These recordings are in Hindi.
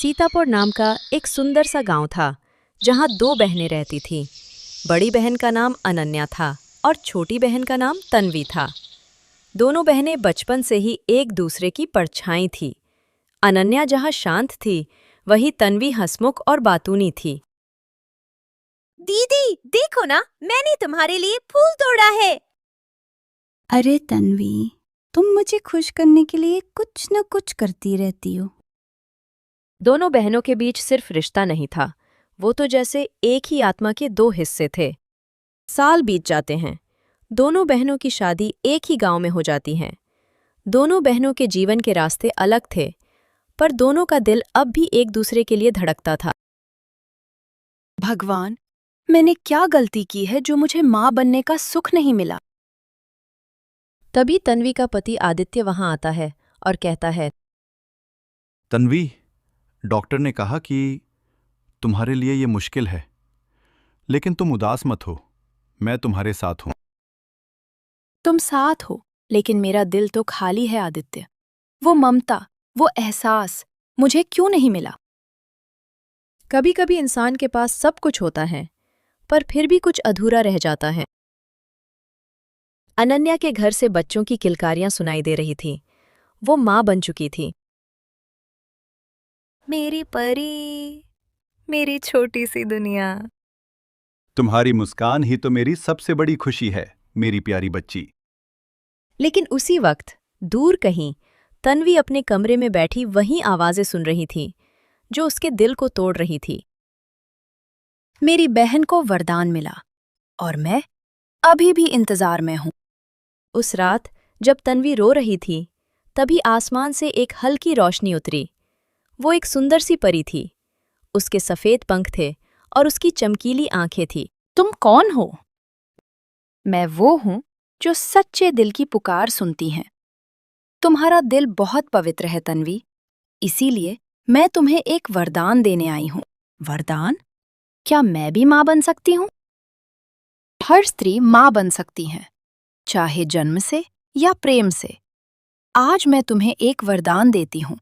सीतापुर नाम का एक सुंदर सा गांव था जहां दो बहनें रहती थीं। बड़ी बहन का नाम अनन्या था और छोटी बहन का नाम तन्वी था। दोनों बहनें बचपन से ही एक दूसरे की परछाई थी। अनन्या जहां शांत थी, वहीं तन्वी हंसमुख और बातूनी थी। दीदी देखो ना, मैंने तुम्हारे लिए फूल तोड़ा है। अरे तन्वी, तुम मुझे खुश करने के लिए कुछ न कुछ करती रहती हो। दोनों बहनों के बीच सिर्फ रिश्ता नहीं था, वो तो जैसे एक ही आत्मा के दो हिस्से थे। साल बीत जाते हैं, दोनों बहनों की शादी एक ही गांव में हो जाती है। दोनों बहनों के जीवन के रास्ते अलग थे, पर दोनों का दिल अब भी एक दूसरे के लिए धड़कता था। भगवान, मैंने क्या गलती की है जो मुझे माँ बनने का सुख नहीं मिला? तभी तन्वी का पति आदित्य वहां आता है और कहता है, तन्वी, डॉक्टर ने कहा कि तुम्हारे लिए ये मुश्किल है, लेकिन तुम उदास मत हो, मैं तुम्हारे साथ हूं। तुम साथ हो, लेकिन मेरा दिल तो खाली है आदित्य। वो ममता, वो एहसास मुझे क्यों नहीं मिला? कभी कभी इंसान के पास सब कुछ होता है, पर फिर भी कुछ अधूरा रह जाता है। अनन्या के घर से बच्चों की किलकारियां सुनाई दे रही थीं। वो मां बन चुकी थी। मेरी परी, मेरी छोटी सी दुनिया। तुम्हारी मुस्कान ही तो मेरी सबसे बड़ी खुशी है, मेरी प्यारी बच्ची। लेकिन उसी वक्त दूर कहीं तन्वी अपने कमरे में बैठी वहीं आवाजें सुन रही थी जो उसके दिल को तोड़ रही थी। मेरी बहन को वरदान मिला और मैं अभी भी इंतजार में हूं। उस रात जब तन्वी रो रही थी, तभी आसमान से एक हल्की रोशनी उतरी। वो एक सुंदर सी परी थी। उसके सफेद पंख थे और उसकी चमकीली आंखें थी। तुम कौन हो? मैं वो हूं जो सच्चे दिल की पुकार सुनती हैं। तुम्हारा दिल बहुत पवित्र है तन्वी, इसीलिए मैं तुम्हें एक वरदान देने आई हूं। वरदान? क्या मैं भी मां बन सकती हूं? हर स्त्री मां बन सकती है, चाहे जन्म से या प्रेम से। आज मैं तुम्हें एक वरदान देती हूं।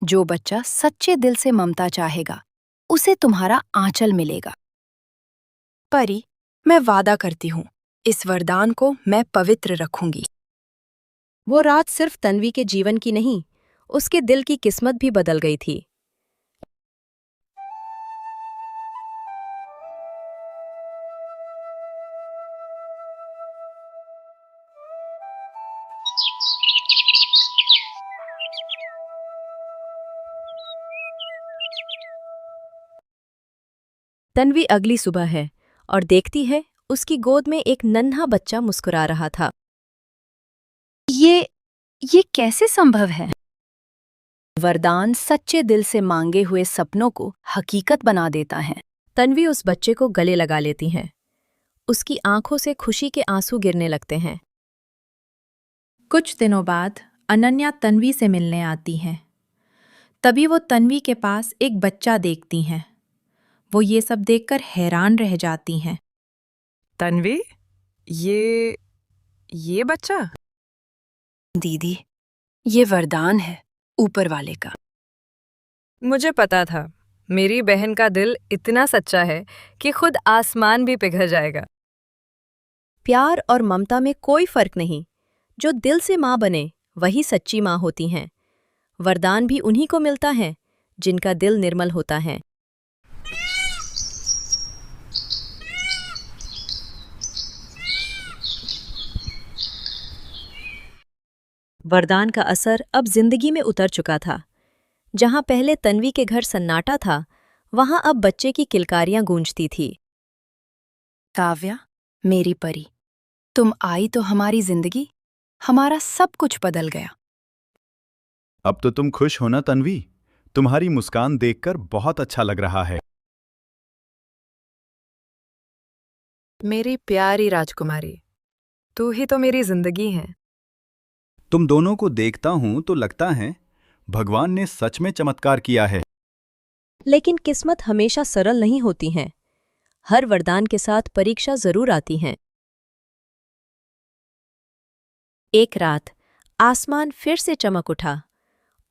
जो बच्चा सच्चे दिल से ममता चाहेगा, उसे तुम्हारा आंचल मिलेगा। परी, मैं वादा करती हूं, इस वरदान को मैं पवित्र रखूंगी। वो रात सिर्फ तन्वी के जीवन की नहीं, उसके दिल की किस्मत भी बदल गई थी। तन्वी अगली सुबह है और देखती है उसकी गोद में एक नन्हा बच्चा मुस्कुरा रहा था। ये कैसे संभव है? वरदान सच्चे दिल से मांगे हुए सपनों को हकीकत बना देता है। तन्वी उस बच्चे को गले लगा लेती है। उसकी आंखों से खुशी के आंसू गिरने लगते हैं। कुछ दिनों बाद अनन्या तन्वी से मिलने आती हैं। तभी वो तन्वी के पास एक बच्चा देखती हैं। वो ये सब देखकर हैरान रह जाती हैं। तन्वी, ये बच्चा? दीदी, ये वरदान है ऊपर वाले का। मुझे पता था, मेरी बहन का दिल इतना सच्चा है कि खुद आसमान भी पिघल जाएगा। प्यार और ममता में कोई फर्क नहीं। जो दिल से माँ बने, वही सच्ची माँ होती हैं। वरदान भी उन्हीं को मिलता है जिनका दिल निर्मल होता है। वरदान का असर अब जिंदगी में उतर चुका था। जहां पहले तन्वी के घर सन्नाटा था, वहां अब बच्चे की किलकारियां गूंजती थी। काव्या, मेरी परी, तुम आई तो हमारी जिंदगी, हमारा सब कुछ बदल गया। अब तो तुम खुश हो ना तन्वी? तुम्हारी मुस्कान देखकर बहुत अच्छा लग रहा है। मेरी प्यारी राजकुमारी, तू ही तो मेरी जिंदगी है। तुम दोनों को देखता हूं तो लगता है भगवान ने सच में चमत्कार किया है। लेकिन किस्मत हमेशा सरल नहीं होती है। हर वरदान के साथ परीक्षा जरूर आती है। एक रात आसमान फिर से चमक उठा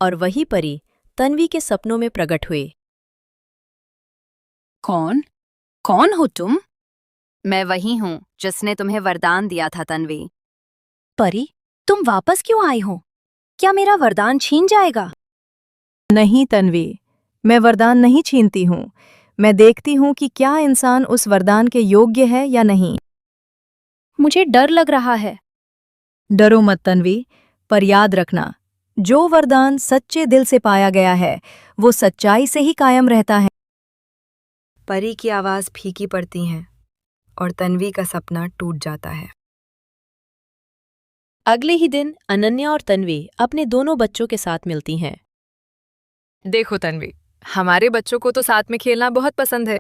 और वही परी तन्वी के सपनों में प्रकट हुए। कौन कौन हो तुम? मैं वही हूँ जिसने तुम्हें वरदान दिया था तन्वी। परी, तुम वापस क्यों आई हो? क्या मेरा वरदान छीन जाएगा? नहीं तन्वी, मैं वरदान नहीं छीनती हूँ। मैं देखती हूँ कि क्या इंसान उस वरदान के योग्य है या नहीं। मुझे डर लग रहा है। डरो मत तन्वी, पर याद रखना, जो वरदान सच्चे दिल से पाया गया है वो सच्चाई से ही कायम रहता है। परी की आवाज फीकी पड़ती है और तन्वी का सपना टूट जाता है। अगले ही दिन अनन्या और तन्वी अपने दोनों बच्चों के साथ मिलती हैं। देखो तन्वी, हमारे बच्चों को तो साथ में खेलना बहुत पसंद है।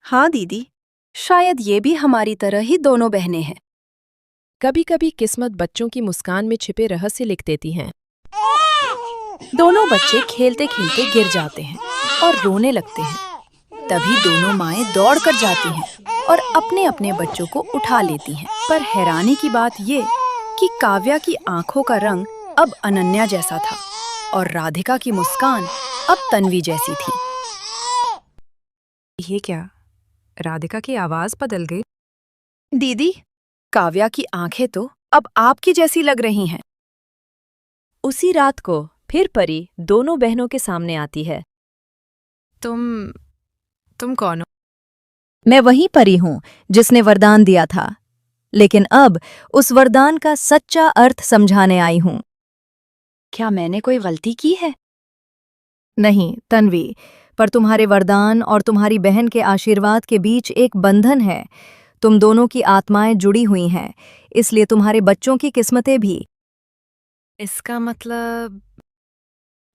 हाँ दीदी, शायद ये भी हमारी तरह ही दोनों बहनें हैं। कभी कभी किस्मत बच्चों की मुस्कान में छिपे रहस्य लिख देती हैं। दोनों बच्चे खेलते खेलते गिर जाते हैं और रोने लगते हैं। तभी दोनों माएं दौड़ कर जाती हैं और अपने अपने बच्चों को उठा लेती हैं। पर हैरानी की बात ये कि काव्या की आंखों का रंग अब अनन्या जैसा था और राधिका की मुस्कान अब तन्वी जैसी थी। ये क्या? राधिका की आवाज बदल गई। दीदी, काव्या की आंखें तो अब आपकी जैसी लग रही हैं। उसी रात को फिर परी दोनों बहनों के सामने आती है। तुम कौन हो? मैं वही परी हूँ जिसने वरदान दिया था, लेकिन अब उस वरदान का सच्चा अर्थ समझाने आई हूँ। क्या मैंने कोई गलती की है? नहीं तन्वी, पर तुम्हारे वरदान और तुम्हारी बहन के आशीर्वाद के बीच एक बंधन है। तुम दोनों की आत्माएं जुड़ी हुई हैं, इसलिए तुम्हारे बच्चों की किस्मतें भी। इसका मतलब?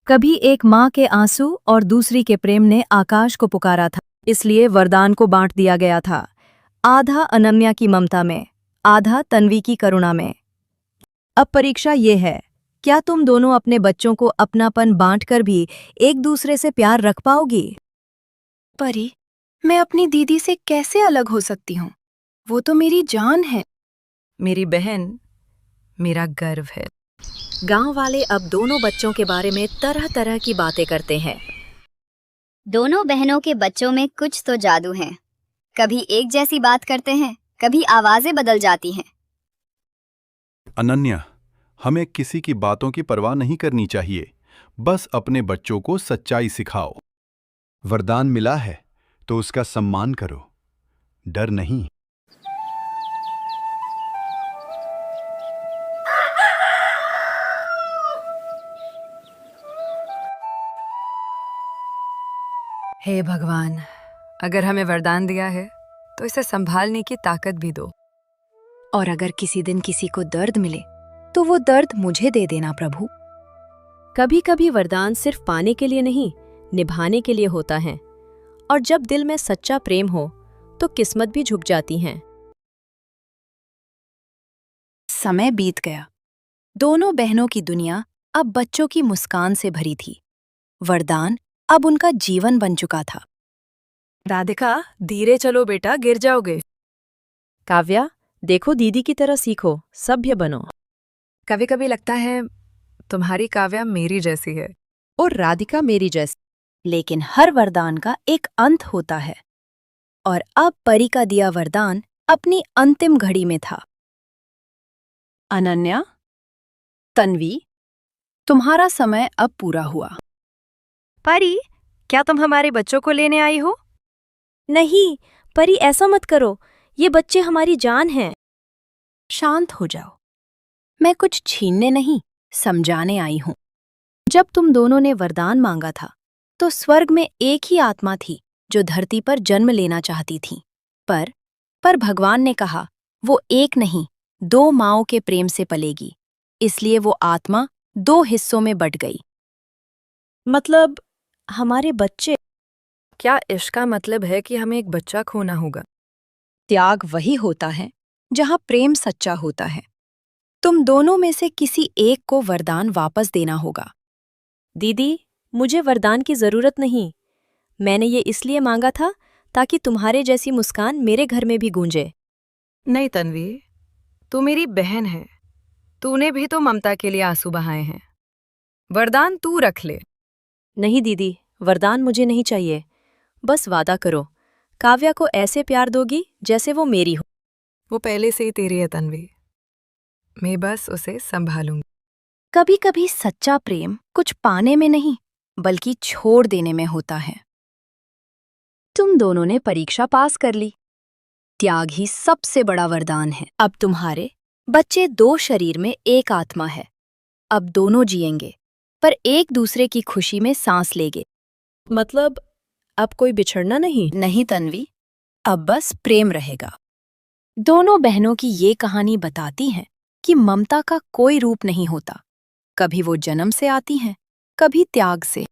कभी एक माँ के आंसू और दूसरी के प्रेम ने आकाश को पुकारा था, इसलिए वरदान को बांट दिया गया था। आधा अनन्या की ममता में, आधा तन्वी की करुणा में। अब परीक्षा ये है, क्या तुम दोनों अपने बच्चों को अपनापन बांटकर भी एक दूसरे से प्यार रख पाओगी? परी, मैं अपनी दीदी से कैसे अलग हो सकती हूँ? वो तो मेरी जान है। मेरी बहन मेरा गर्व है। गांव वाले अब दोनों बच्चों के बारे में तरह तरह की बातें करते हैं। दोनों बहनों के बच्चों में कुछ तो जादू है। कभी एक जैसी बात करते हैं, कभी आवाजें बदल जाती हैं। अनन्या, हमें किसी की बातों की परवाह नहीं करनी चाहिए। बस अपने बच्चों को सच्चाई सिखाओ। वरदान मिला है तो उसका सम्मान करो, डर नहीं। हे भगवान, अगर हमें वरदान दिया है तो इसे संभालने की ताकत भी दो। और अगर किसी दिन किसी को दर्द मिले तो वो दर्द मुझे दे देना प्रभु। कभी कभी वरदान सिर्फ पाने के लिए नहीं, निभाने के लिए होता है। और जब दिल में सच्चा प्रेम हो तो किस्मत भी झुक जाती हैं। समय बीत गया। दोनों बहनों की दुनिया अब बच्चों की मुस्कान से भरी थी। वरदान अब उनका जीवन बन चुका था। राधिका, धीरे चलो बेटा, गिर जाओगे। काव्या, देखो दीदी की तरह सीखो, सभ्य बनो। कभी कभी लगता है तुम्हारी काव्या मेरी जैसी है और राधिका मेरी जैसी। लेकिन हर वरदान का एक अंत होता है, और अब परी का दिया वरदान अपनी अंतिम घड़ी में था। अनन्या, तन्वी, तुम्हारा समय अब पूरा हुआ। परी, क्या तुम हमारे बच्चों को लेने आई हो? नहीं परी, ऐसा मत करो, ये बच्चे हमारी जान हैं। शांत हो जाओ। मैं कुछ छीनने नहीं, समझाने आई हूं। जब तुम दोनों ने वरदान मांगा था तो स्वर्ग में एक ही आत्मा थी जो धरती पर जन्म लेना चाहती थी। पर भगवान ने कहा वो एक नहीं, 2 माँओं के प्रेम से पलेगी। इसलिए वो आत्मा 2 हिस्सों में बट गई। मतलब हमारे बच्चे? क्या इसका मतलब है कि हमें एक बच्चा खोना होगा? त्याग वही होता है जहां प्रेम सच्चा होता है। तुम दोनों में से किसी एक को वरदान वापस देना होगा। दीदी, मुझे वरदान की जरूरत नहीं। मैंने ये इसलिए मांगा था ताकि तुम्हारे जैसी मुस्कान मेरे घर में भी गूंजे। नहीं तन्वी, तू मेरी बहन है। तूने भी तो ममता के लिए आंसू बहाए हैं। वरदान तू रख ले। नहीं दीदी, वरदान मुझे नहीं चाहिए। बस वादा करो, काव्या को ऐसे प्यार दोगी जैसे वो मेरी हो। वो पहले से ही तेरी है तन्वी। मैं बस उसे संभालूंगी। कभी कभी सच्चा प्रेम कुछ पाने में नहीं बल्कि छोड़ देने में होता है। तुम दोनों ने परीक्षा पास कर ली। त्याग ही सबसे बड़ा वरदान है। अब तुम्हारे बच्चे 2 शरीर में एक आत्मा है। अब दोनों जिएंगे पर एक दूसरे की खुशी में सांस लेंगे। मतलब अब कोई बिछड़ना नहीं? नहीं तन्वी, अब बस प्रेम रहेगा। दोनों बहनों की ये कहानी बताती है कि ममता का कोई रूप नहीं होता। कभी वो जन्म से आती हैं, कभी त्याग से।